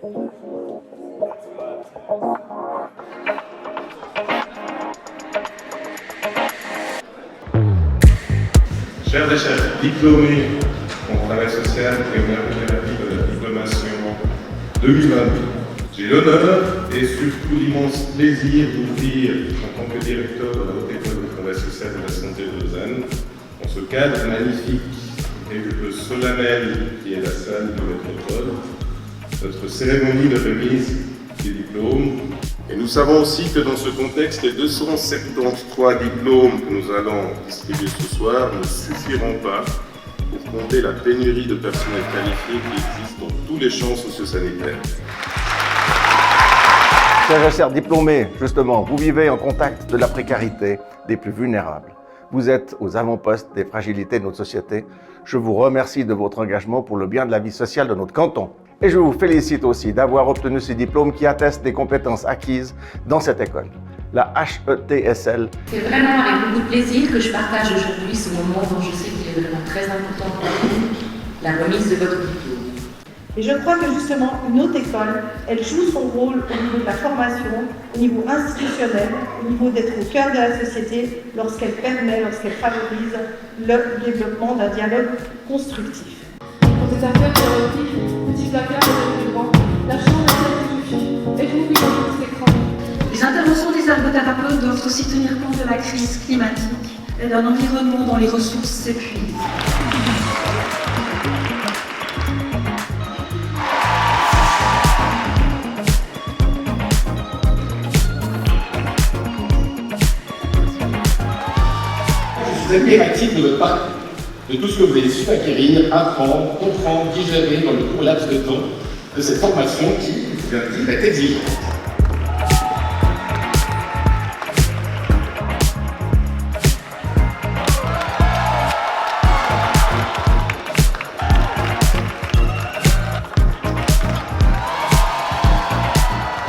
Chers et chers diplômés en travail social et en ergothérapie de la diplomation 2022, j'ai l'honneur et surtout l'immense plaisir d'ouvrir en tant que directeur de la Haute École de travail social et de la santé de Lausanne, dans ce cadre magnifique et le peu solennel qui est la salle de notre école, notre cérémonie de remise des diplômes. Et nous savons aussi que dans ce contexte, les 273 diplômes que nous allons distribuer ce soir ne suffiront pas pour combler la pénurie de personnel qualifié qui existe dans tous les champs sociosanitaires. Chers et chers diplômés, justement, vous vivez en contact de la précarité des plus vulnérables. Vous êtes aux avant-postes des fragilités de notre société. Je vous remercie de votre engagement pour le bien de la vie sociale de notre canton. Et je vous félicite aussi d'avoir obtenu ce diplôme qui atteste des compétences acquises dans cette école, la HETSL. C'est vraiment avec beaucoup de plaisir que je partage aujourd'hui ce moment dont je sais qu'il est vraiment très important pour vous, la remise de votre diplôme. Et je crois que justement, une haute école, elle joue son rôle au niveau de la formation, au niveau institutionnel, au niveau d'être au cœur de la société, lorsqu'elle permet, lorsqu'elle favorise le développement d'un dialogue constructif. Pour des affaires théoriques, petits affaires de droit, la chambre est suffit. Et je vous prie dans cet écran. Les interventions des ergothérapeutes doivent aussi tenir compte de la crise climatique et d'un environnement dont les ressources s'épuisent. Je suis admiratif de votre parcours, de tout ce que vous avez su acquérir, apprendre, comprendre, digérer dans le court laps de temps de cette formation qui, je viens de dire, est exigeante.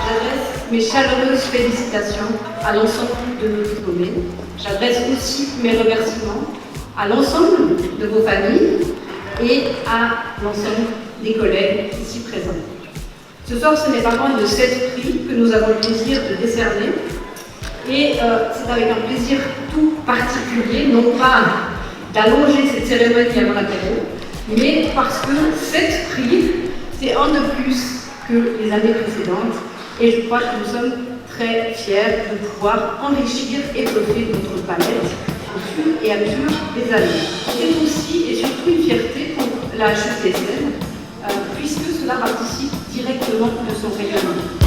J'adresse mes chaleureuses félicitations à l'ensemble de nos diplômés. J'adresse aussi mes remerciements à l'ensemble de vos familles et à l'ensemble des collègues ici présents. Ce soir, ce n'est pas moins de 7 prix que nous avons le plaisir de décerner. Et c'est avec un plaisir tout particulier, non pas d'allonger cette cérémonie avant l'apéro, mais parce que 7 prix, c'est un de plus que les années précédentes. Et je crois que nous sommes très fiers de pouvoir enrichir, étoffer notre palette au fur et à mesure des années. C'est aussi et surtout une fierté pour la HETSL, puisque cela participe directement de son rayonnement.